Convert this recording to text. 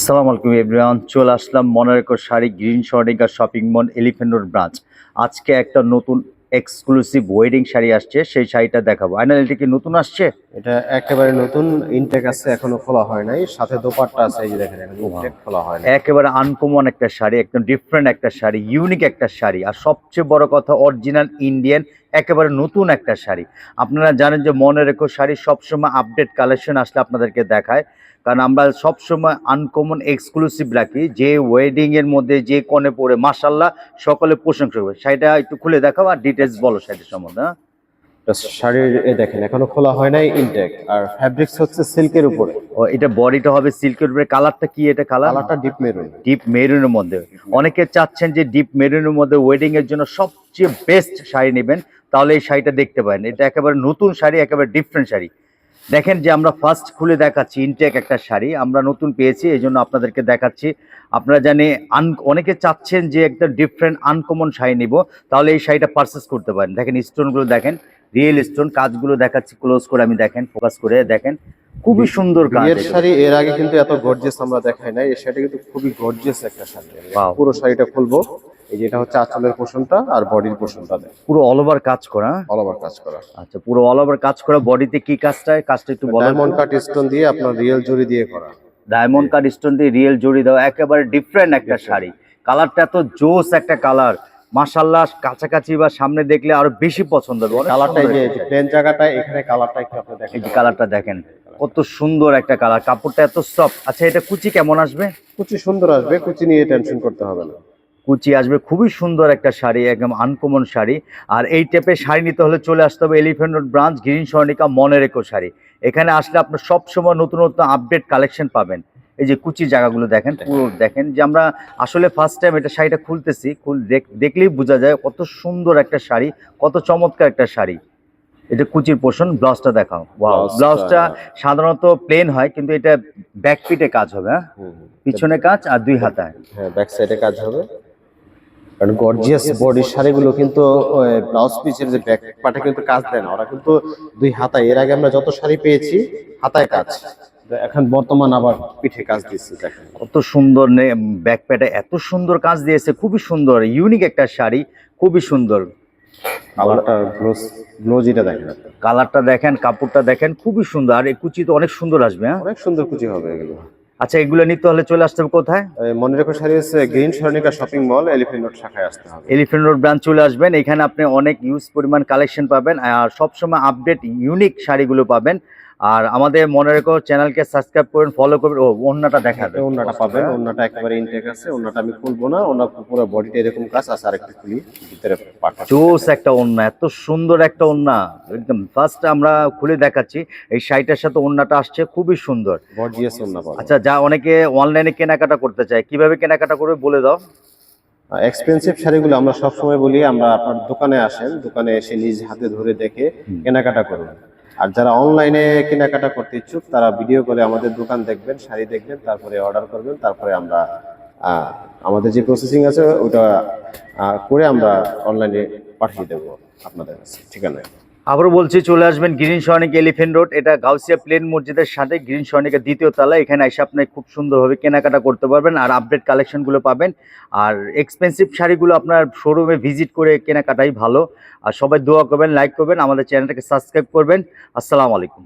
আসসালামু আলাইকুম এভরিওয়ান, চলে আসলাম মনোরেকো sari green Swarnika shopping mall Elephant Road branch. আজকে একটা নতুন এক্সক্লুসিভ ওয়েডিং শাড়ি আসছে, সেই শাড়িটা দেখাবো। আইনাল, এটা কি নতুন আসছে? এটা একেবারে নতুন ইনটেক আছে, এখনো খোলা হয় নাই। সাথে দোপাট্টা আছে, এই যে দেখেন, এখন ইনটেক খোলা হয় না। একেবারে আনকমন একটা শাড়ি, একদম ডিফারেন্ট একটা শাড়ি, ইউনিক একটা শাড়ি, আর সবচেয়ে বড় কথা অরিজিনাল ইন্ডিয়ান, একেবারে নতুন একটা শাড়ি। আপনারা জানেন যে মনোরেকো শাড়ি সবসময় আপডেট কালেকশন আসলে আপনাদেরকে দেখায়, কারণ আমরা সবসময় আনকমন এক্সক্লুসিভ রাখি। যে ওয়েডিং এর মধ্যে যে কনে পড়ে মাশাল্লাহ সকলে প্রশংসা করবে। শাড়িটা একটু খুলে দেখাও আর ডিটেলস বলো শাড়ির সম্বন্ধে। শাড়ির দেখেন এখনো খোলা হয় নাই, ইনটেক। আর ফ্যাব্রিক্স হচ্ছে সিল্কের উপরে। ও, এটা বডিটা হবে সিল্কের উপরে। কালারটা কি? এটা কালারটা ডিপ মেরুন। ডিপ মেরুনের মধ্যে। অনেকে চাচ্ছেন যে ডিপ মেরুনের মধ্যে ওয়েডিং এর জন্য সবচেয়ে বেস্ট শাড়ি নেবেন, তাহলে এই শাড়িটা দেখতে পারেন। এটা একেবারে নতুন শাড়ি, একেবারে ডিফারেন্ট শাড়ি। দেখেন যে আমরা ফার্স্ট খুলে দেখাচ্ছি, ইনটেক একটা শাড়ি আমরা নতুন পেয়েছি, এই জন্য আপনাদেরকে দেখাচ্ছি। আপনারা জানি অনেকে চাচ্ছেন যে একটা ডিফারেন্ট আনকমন শাড়ি নিব, তাহলে এই শাড়িটা পারচেস করতে পারেন। দেখেন স্টোনগুলো দেখেন, রিয়েল স্টোন। কাজগুলো দেখাচ্ছি ক্লোজ করে, আমি দেখেন, ফোকাস করে দেখেন, খুবই সুন্দর কাজ। এর শাড়ি এর আগে কিন্তু এত গর্জিয়াস আমরা দেখাই নাই। এই শাড়িটা কিন্তু খুবই গর্জিয়াস একটা শাড়ি। পুরো শাড়িটা খুলবো। এই যে এটা হচ্ছে আঁচলের পোর্শনটা আর বডির পোর্শনটা, পুরো অল ওভার কাজ করা। অল ওভার কাজ করা। আচ্ছা, পুরো অল ওভার কাজ করা। বডিতে কি কাজটা একটু বলো। ডায়মন্ড কাট স্টোন দিয়ে, আপনার রিয়েল জরি দিয়ে করা। ডায়মন্ড কাট স্টোন দিয়ে রিয়েল জড়ি দেওয়া, একেবারে ডিফারেন্ট একটা শাড়ি। কালারটা এত জোস একটা কালার, মাশাআল্লাহ। কাছাকাছি বা সামনে দেখলে আরো বেশি পছন্দ হবে। কালারটা এই যে প্লেন জায়গাটা, এখানে কালারটা একটু আপনি দেখেন। এই যে কালারটা দেখেন, কত সুন্দর একটা কালার। কাপড়টা এত সফট। আচ্ছা, এটা কুচি কেমন আসবে? কুচি সুন্দর আসবে, কুচি নিয়ে টেনশন করতে হবে না। কুচি আসবে। খুবই সুন্দর একটা শাড়ি, একদম আনকমন শাড়ি। আর এই টাইপের শাড়ি নিতে হলে চলে আসতে হবে Elephant Road branch, green Swarnika মনোরেকো শাড়ি। এখানে আসলে আপনার সবসময় নতুন নতুন আপডেট কালেকশন পাবেন। এই যে কুচির জায়গাগুলো দেখেন, পুরো দেখেন যে আমরা আসলে ফার্স্ট টাইম এটা শাড়িটা খুলতেছি। দেখলেই বোঝা যায় কত সুন্দর একটা শাড়ি, কত চমৎকার একটা শাড়ি। এটা কুচির পোর্শন। ব্লাউজটা দেখাও। ওয়াও, ব্লাউজটা সাধারণত প্লেন হয়, কিন্তু এটা ব্যাক পিটে কাজ হবে। হ্যাঁ, পিছনে কাজ আর দুই হাতায়। হ্যাঁ, ব্যাক সাইডে কাজ হবে। কারণ গর্জিয়াস বডির শাড়িগুলো কিন্তু ব্লাউজ পিসের যে ব্যাক পার্টে কিন্তু কাজ দেয় না, ওরা কিন্তু দুই হাতায়। এর আগে আমরা যত শাড়ি পেয়েছি হাতায় কাজ, এখন বর্তমান আবার পিঠে কাজ দিচ্ছে। দেখেন কত সুন্দর ব্যাক প্যাটে এত সুন্দর কাজ দিয়েছে, খুবই সুন্দর, ইউনিক একটা শাড়ি, খুবই সুন্দর। কালারটা গ্লোজিটা দেখেন, কালারটা দেখেন, কাপড়টা দেখেন, খুবই সুন্দর। আর এই কুচি তো অনেক সুন্দর আসবে। হ্যাঁ, অনেক সুন্দর কুচি হবে এগুলো। আচ্ছা, এগুলো নিতে হলে চলে আসতে হবে কোথায়? মনোরেকো শাড়ি হচ্ছে green Swarnika shopping mall, Elephant road শাখায় আসতে হবে। এলিফ্যান্ট রোড ব্রাঞ্চ চলে আসবেন। এখানে আপনি অনেক ইউজ পরিমাণ কালেকশন পাবেন, আর সবসময় আপডেট ইউনিক শাড়িগুলো পাবেন। আর আমাদের মনোরেকো চ্যানেলকে সাবস্ক্রাইব করবেন, ফলো করবেন। ও, ওড়নাটা দেখাবে। ওড়নাটা পাবেন, ওড়নাটা একেবারে ইনটেক আছে। ওড়নাটা আমি খুলবো না, ওড়না পুরো বডিটা এরকম কাজ আছে। আরেকটা খুলি, ভিতরে পাটা জোস একটা ওড়না, এত সুন্দর একটা ওড়না, একদম ফার্স্ট আমরা খুলে দেখাচ্ছি। এই শাড়িটার সাথে ওড়নাটা আসছে, খুবই সুন্দর, গর্জিয়াস ওড়না পাবেন। আচ্ছা, যা অনেকে অনলাইনে কেনাকাটা করতে চায়, কিভাবে কেনাকাটা করবে বলে দাও। এক্সপেন্সিভ শাড়িগুলো আমরা সবসময় বলি, আমরা আপনার দোকানে আসেন, দোকানে এসে নিজ হাতে ধরে দেখে কেনাকাটা করুন। আর যারা অনলাইনে কেনাকাটা করতে ইচ্ছুক, তারা ভিডিও করে আমাদের দোকান দেখবেন, শাড়ি দেখবেন, তারপরে অর্ডার করবেন। তারপরে আমরা আমাদের যে প্রসেসিং আছে ওটা করে আমরা অনলাইনে পাঠিয়ে দেবো আপনাদের কাছে ঠিকানায়। আবারও বলছি, চলে আসবেন গ্রিন স্বর্ণিকা এলিফ্যান্ট রোড। এটা গাউসিয়া প্লেন মসজিদের সাথে গ্রিন স্বর্ণিকা দ্বিতীয় তলা। এখানে এসে আপনি খুব সুন্দরভাবে কেনাকাটা করতে পারবেন, আর আপডেট কালেকশনগুলো পাবেন। আর এক্সপেন্সিভ শাড়িগুলো আপনার শোরুমে ভিজিট করে কেনাকাটাই ভালো। আর সবাই দোয়া করবেন, লাইক করবেন, আমাদের চ্যানেলটাকে সাবস্ক্রাইব করবেন। আসসালামু আলাইকুম।